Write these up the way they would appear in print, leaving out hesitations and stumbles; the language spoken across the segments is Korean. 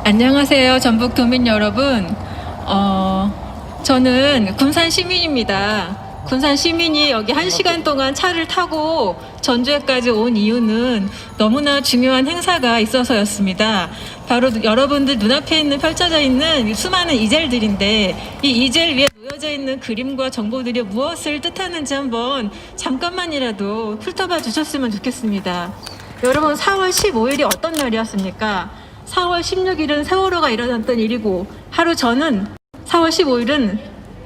안녕하세요, 전북 도민 여러분. 저는 군산 시민입니다. 군산 시민이 여기 1시간 동안 차를 타고 전주에까지 온 이유는 너무나 중요한 행사가 있어서였습니다. 바로 여러분들 눈앞에 있는 펼쳐져 있는 수많은 이젤들인데, 이 이젤 위에 놓여져 있는 그림과 정보들이 무엇을 뜻하는지 한번 잠깐만이라도 훑어봐 주셨으면 좋겠습니다. 여러분, 4월 15일이 어떤 날이었습니까? 4월 16일은 세월호가 일어났던 일이고, 하루 전은 4월 15일은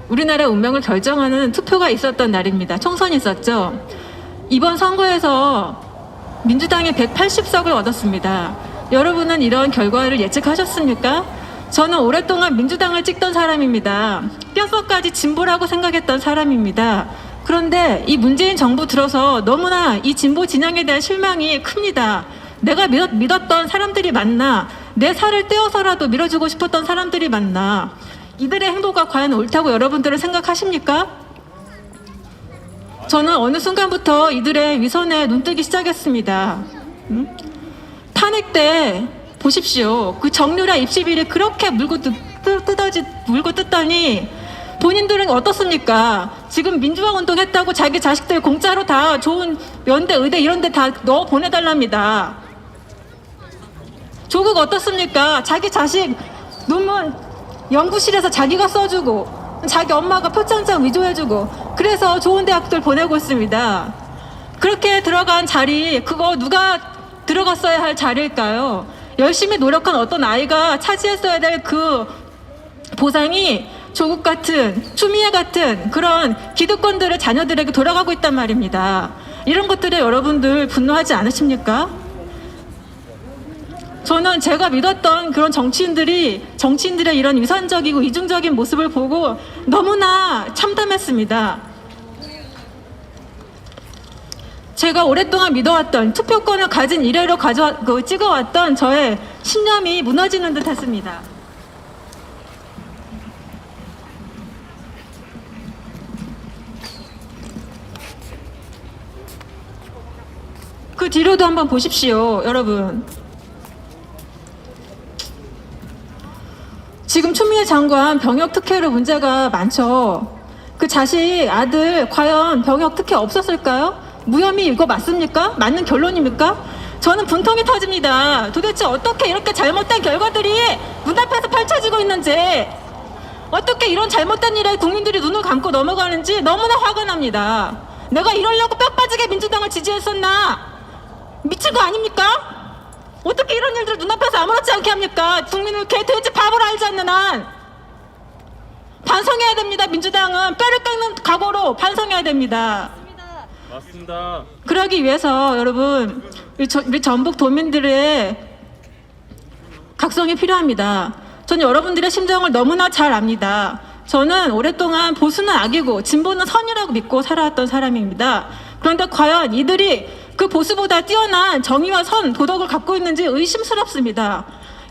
우리나라의 운명을 결정하는 투표가 있었던 날입니다. 총선이 있었죠. 이번 선거에서 민주당이 180석을 얻었습니다. 여러분은 이런 결과를 예측하셨습니까? 저는 오랫동안 민주당을 찍던 사람입니다. 뼛속까지 진보라고 생각했던 사람입니다. 그런데 이 문재인 정부 들어서 너무나 이 진보 진영에 대한 실망이 큽니다. 내가 믿었던 사람들이 맞나? 내 살을 떼어서라도 밀어주고 싶었던 사람들이 맞나? 이들의 행보가 과연 옳다고 여러분들은 생각하십니까? 저는 어느 순간부터 이들의 위선에 눈뜨기 시작했습니다. 탄핵 때 보십시오. 그 정유라 입시비리 그렇게 물고 뜯더니 본인들은 어떻습니까? 지금 민주화 운동했다고 자기 자식들 공짜로 다 좋은 연대, 의대 이런 데 다 넣어 보내달랍니다. 조국 어떻습니까? 자기 자식 논문 연구실에서 자기가 써주고, 자기 엄마가 표창장 위조해주고, 그래서 좋은 대학들 보내고 있습니다. 그렇게 들어간 자리, 그거 누가 들어갔어야 할 자리일까요? 열심히 노력한 어떤 아이가 차지했어야 될 그 보상이 조국 같은, 추미애 같은 그런 기득권들의 자녀들에게 돌아가고 있단 말입니다. 이런 것들에 여러분들 분노하지 않으십니까? 저는 제가 믿었던 그런 정치인들의 이런 위선적이고 이중적인 모습을 보고 너무나 참담했습니다. 제가 오랫동안 믿어왔던 투표권을 가진 이래로 찍어왔던 저의 신념이 무너지는 듯 했습니다. 그 뒤로도 한번 보십시오, 여러분. 지금 추미애 장관 병역 특혜로 문제가 많죠. 그 자식 아들 과연 병역 특혜 없었을까요? 무혐의 이거 맞습니까? 맞는 결론입니까? 저는 분통이 터집니다. 도대체 어떻게 이렇게 잘못된 결과들이 눈앞에서 펼쳐지고 있는지, 어떻게 이런 잘못된 일에 국민들이 눈을 감고 넘어가는지 너무나 화가 납니다. 내가 이러려고 뼈 빠지게 민주당을 지지했었나? 미친 거 아닙니까? 어떻게 이런 일들을 눈앞에서 아무렇지 않게 합니까? 국민을 개, 돼지, 바보로 알지 않는 한 반성해야 됩니다. 민주당은 뼈를 깎는 각오로 반성해야 됩니다. 맞습니다. 그러기 위해서 여러분, 우리 전북 도민들의 각성이 필요합니다. 저는 여러분들의 심정을 너무나 잘 압니다. 저는 오랫동안 보수는 악이고 진보는 선이라고 믿고 살아왔던 사람입니다. 그런데 과연 이들이 그 보수보다 뛰어난 정의와 선, 도덕을 갖고 있는지 의심스럽습니다.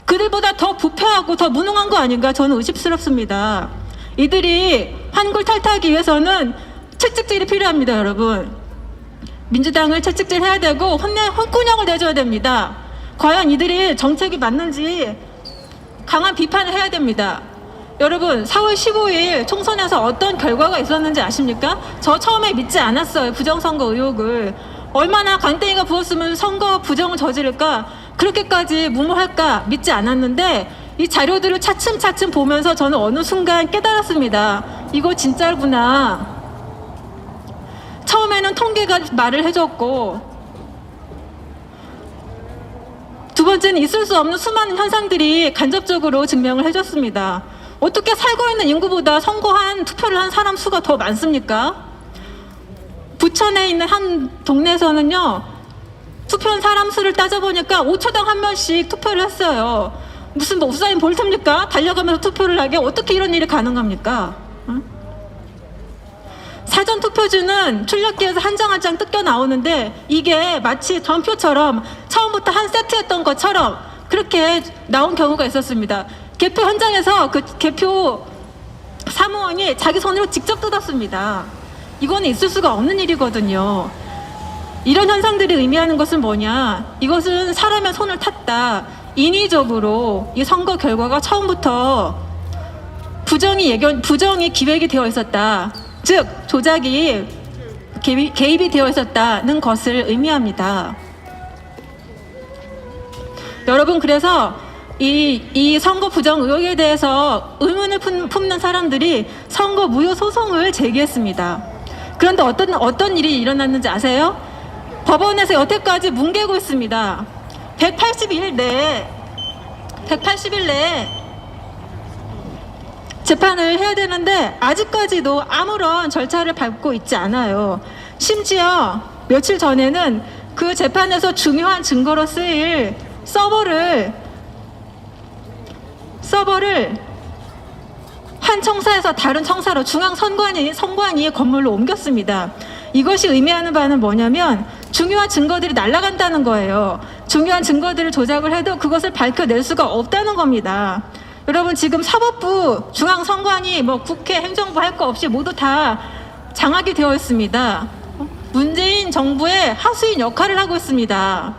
그들보다 더 부패하고 더 무능한 거 아닌가 저는 의심스럽습니다. 이들이 환골 탈퇴하기 위해서는 채찍질이 필요합니다, 여러분. 민주당을 채찍질 해야 되고 혼꾸녕을 내줘야 됩니다. 과연 이들이 정책이 맞는지 강한 비판을 해야 됩니다. 여러분, 4월 15일 총선에서 어떤 결과가 있었는지 아십니까? 저 처음에 믿지 않았어요, 부정선거 의혹을. 얼마나 간땡이가 부었으면 선거 부정을 저지를까, 그렇게까지 무모할까 믿지 않았는데, 이 자료들을 차츰차츰 보면서 저는 어느 순간 깨달았습니다. 이거 진짜구나. 처음에는 통계가 말을 해줬고, 두 번째는 있을 수 없는 수많은 현상들이 간접적으로 증명을 해줬습니다. 어떻게 살고 있는 인구보다 선거한 투표를 한 사람 수가 더 많습니까? 부천에 있는 한 동네에서는요, 투표한 사람 수를 따져보니까 5초당 한 명씩 투표를 했어요. 무슨 뭐 우사인 볼트입니까? 달려가면서 투표를 하게. 어떻게 이런 일이 가능합니까? 응? 사전 투표지는 출력기에서 한 장 한 장 뜯겨 나오는데, 이게 마치 전표처럼 처음부터 한 세트였던 것처럼 그렇게 나온 경우가 있었습니다. 개표 현장에서 그 개표 사무원이 자기 손으로 직접 뜯었습니다. 이거는 있을 수가 없는 일이거든요. 이런 현상들이 의미하는 것은 뭐냐? 이것은 사람의 손을 탔다. 인위적으로 이 선거 결과가 처음부터 부정이 기획이 되어 있었다. 즉 조작이 개입이 되어 있었다는 것을 의미합니다. 여러분, 그래서 이 선거 부정 의혹에 대해서 의문을 품는 사람들이 선거 무효 소송을 제기했습니다. 그런데 어떤 일이 일어났는지 아세요? 법원에서 여태까지 뭉개고 있습니다. 180일 내에 재판을 해야 되는데 아직까지도 아무런 절차를 밟고 있지 않아요. 심지어 며칠 전에는 그 재판에서 중요한 증거로 쓰일 서버를 한 청사에서 다른 청사로 선관위의 건물로 옮겼습니다. 이것이 의미하는 바는 뭐냐면 중요한 증거들이 날아간다는 거예요. 중요한 증거들을 조작을 해도 그것을 밝혀낼 수가 없다는 겁니다. 여러분, 지금 사법부, 중앙선관위, 국회, 행정부 할 거 없이 모두 다 장악이 되어 있습니다. 문재인 정부의 하수인 역할을 하고 있습니다.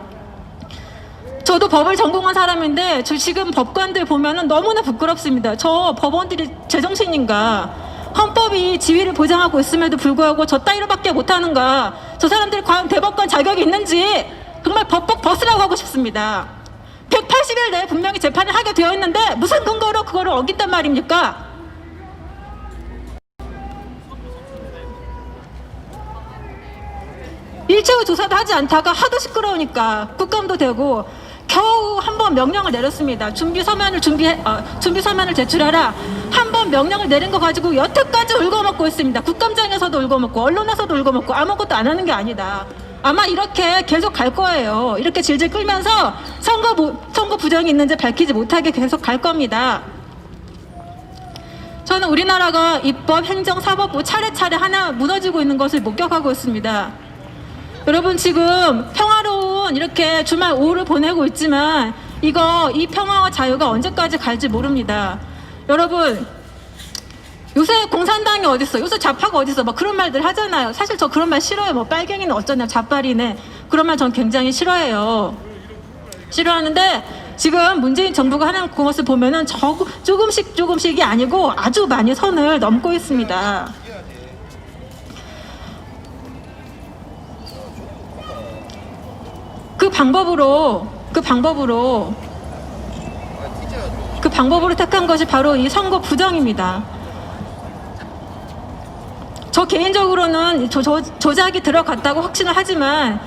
저도 법을 전공한 사람인데 저 지금 법관들 보면은 너무나 부끄럽습니다. 저 법원들이 제정신인가? 헌법이 지위를 보장하고 있음에도 불구하고 저 따위로밖에 못하는가? 저 사람들이 과연 대법관 자격이 있는지 정말 법복 벗으라고 하고 싶습니다. 180일 내에 분명히 재판을 하게 되어 있는데 무슨 근거로 그거를 어긴단 말입니까? 일체의 조사도 하지 않다가 하도 시끄러우니까 국감도 되고 겨우 한 번 명령을 내렸습니다. 준비 서면을 제출하라. 한 번 명령을 내린 거 가지고 여태까지 울고먹고 있습니다. 국감장에서도 울고먹고 언론에서도 울고먹고 아무것도 안 하는 게 아니다. 아마 이렇게 계속 갈 거예요. 이렇게 질질 끌면서 선거 부정이 있는지 밝히지 못하게 계속 갈 겁니다. 저는 우리나라가 입법, 행정, 사법부 차례차례 하나 무너지고 있는 것을 목격하고 있습니다. 여러분, 지금 평화로운 이렇게 주말 오후를 보내고 있지만 이 평화와 자유가 언제까지 갈지 모릅니다. 여러분, 요새 공산당이 어딨어? 요새 좌파가 어딨어? 그런 말들 하잖아요. 사실 저 그런 말 싫어요. 빨갱이는 어쩌냐, 좌빨이네. 그런 말 전 굉장히 싫어해요. 싫어하는데 지금 문재인 정부가 하는 것을 보면은 조금씩이 아니고 아주 많이 선을 넘고 있습니다. 그 방법으로 택한 것이 바로 이 선거 부정입니다. 저 개인적으로는 조작이 들어갔다고 확신을 하지만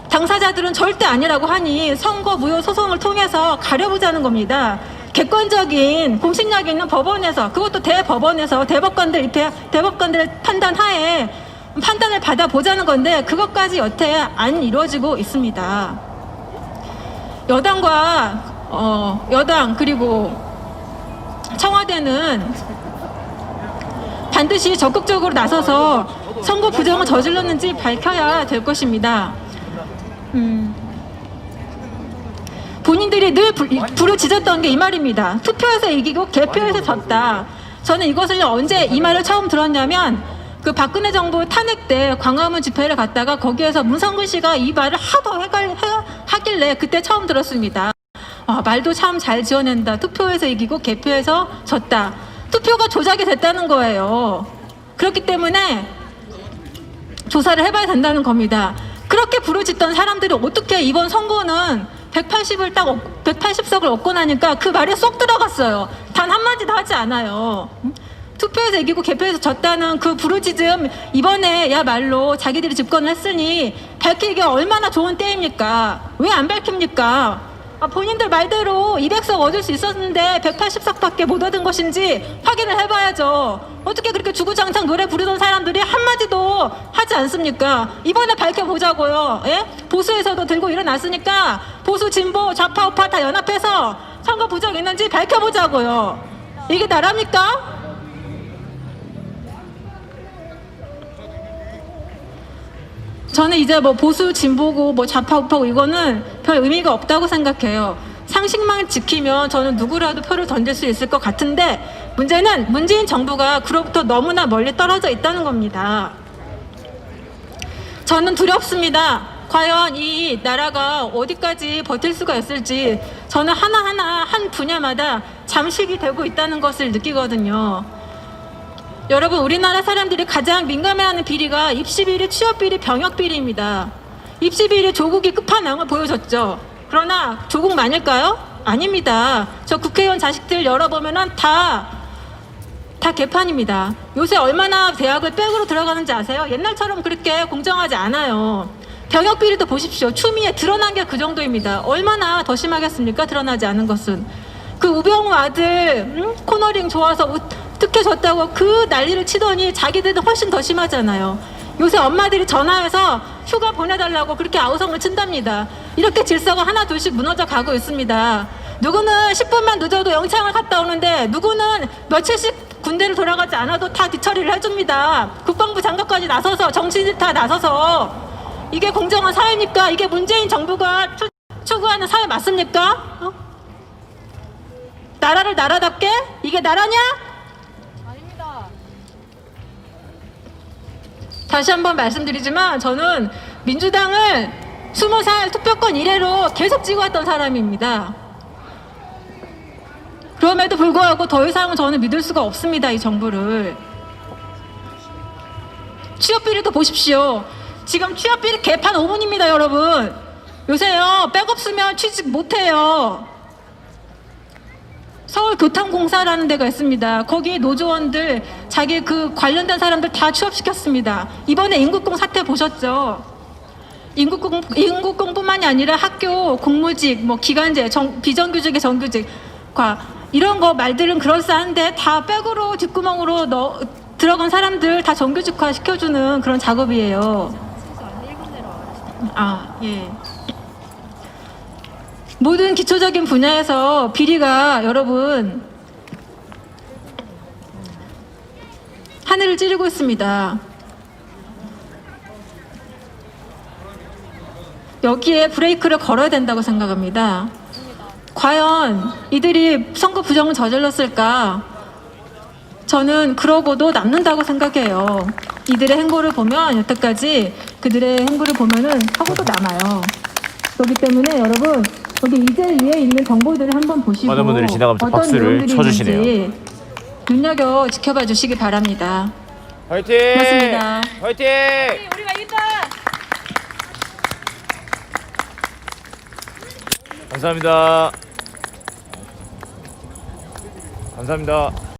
당사자들은 절대 아니라고 하니 선거 무효 소송을 통해서 가려보자는 겁니다. 객관적인 공신력 있는 법원에서, 그것도 대법원에서 대법관들의 판단하에 판단을 받아보자는 건데 그것까지 여태 안 이루어지고 있습니다. 여당 그리고 청와대는 반드시 적극적으로 나서서 선거 부정을 저질렀는지 밝혀야 될 것입니다. 본인들이 늘 부르짖었던 게 이 말입니다. 투표에서 이기고 개표에서 졌다. 저는 이것을 언제 이 말을 처음 들었냐면 그 박근혜 정부 탄핵 때 광화문 집회를 갔다가 거기에서 문성근 씨가 이 말을 하도 하길래 그때 처음 들었습니다. 말도 참 잘 지어낸다. 투표에서 이기고 개표에서 졌다. 투표가 조작이 됐다는 거예요. 그렇기 때문에 조사를 해봐야 된다는 겁니다. 그렇게 부르짖던 사람들이 어떻게 이번 선거는 180석을 얻고 나니까 그 말이 쏙 들어갔어요. 단 한마디도 하지 않아요. 투표에서 이기고 개표에서 졌다는 그 부르짖음, 이번에야말로 자기들이 집권을 했으니 밝히기가 얼마나 좋은 때입니까? 왜 안 밝힙니까? 본인들 말대로 200석 얻을 수 있었는데 180석밖에 못 얻은 것인지 확인을 해봐야죠. 어떻게 그렇게 주구장창 노래 부르던 사람들이 한마디도 하지 않습니까? 이번에 밝혀보자고요. 예? 보수에서도 들고 일어났으니까 보수, 진보, 좌파, 우파 다 연합해서 선거 부정 있는지 밝혀보자고요. 이게 나랍니까? 저는 이제 보수, 진보고 좌파, 우파고 이거는 별 의미가 없다고 생각해요. 상식만 지키면 저는 누구라도 표를 던질 수 있을 것 같은데 문제는 문재인 정부가 그로부터 너무나 멀리 떨어져 있다는 겁니다. 저는 두렵습니다. 과연 이 나라가 어디까지 버틸 수가 있을지 저는 하나하나 한 분야마다 잠식이 되고 있다는 것을 느끼거든요. 여러분, 우리나라 사람들이 가장 민감해하는 비리가 입시비리, 취업비리, 병역비리입니다. 입시비리 조국이 끝판왕을 보여줬죠. 그러나 조국만일까요? 아닙니다. 저 국회의원 자식들 열어보면은 다 개판입니다. 요새 얼마나 대학을 백으로 들어가는지 아세요? 옛날처럼 그렇게 공정하지 않아요. 병역비리도 보십시오. 추미애 드러난 게 그 정도입니다. 얼마나 더 심하겠습니까? 드러나지 않은 것은. 그 우병우 아들 코너링 좋아서 특혜 줬다고 그 난리를 치더니 자기들은 훨씬 더 심하잖아요. 요새 엄마들이 전화해서 휴가 보내달라고 그렇게 아우성을 친답니다. 이렇게 질서가 하나 둘씩 무너져 가고 있습니다. 누구는 10분만 늦어도 영창을 갔다 오는데 누구는 며칠씩 군대를 돌아가지 않아도 다 뒤처리를 해줍니다. 국방부 장관까지 나서서 정치인들 다 나서서. 이게 공정한 사회입니까? 이게 문재인 정부가 추구하는 사회 맞습니까? 나라를 나라답게? 이게 나라냐? 아닙니다. 다시 한번 말씀드리지만 저는 민주당을 20살 투표권 이래로 계속 찍어왔던 사람입니다. 그럼에도 불구하고 더 이상은 저는 믿을 수가 없습니다. 이 정부를. 취업비리도 보십시오. 지금 취업비리 개판 5분입니다. 여러분. 요새요 백 없으면 취직 못해요. 서울교통공사라는 데가 있습니다. 거기 노조원들 자기 그 관련된 사람들 다 취업시켰습니다. 이번에 인국공 사태 보셨죠? 인국공뿐만이 아니라 학교 공무직, 뭐 기간제, 비정규직의 정규직과 이런 거 말들은 그럴싸한데 다 백으로 뒷구멍으로 들어간 사람들 다 정규직화 시켜주는 그런 작업이에요. 예. 모든 기초적인 분야에서 비리가 여러분 하늘을 찌르고 있습니다. 여기에 브레이크를 걸어야 된다고 생각합니다. 과연 이들이 선거 부정을 저질렀을까? 저는 그러고도 남는다고 생각해요. 이들의 행보를 보면 여태까지 그들의 행보를 보면은 하고도 남아요. 그렇기 때문에 여러분 여기 이제 위에 있는 정보들을 한번 보시고 많은 분들이 지나가면서 어떤 박수를 내용들이 쳐주시네요. 있는지 눈여겨 지켜봐 주시기 바랍니다. 화이팅! 고맙습니다. 화이팅! 우리가 이겼다. 감사합니다. 감사합니다.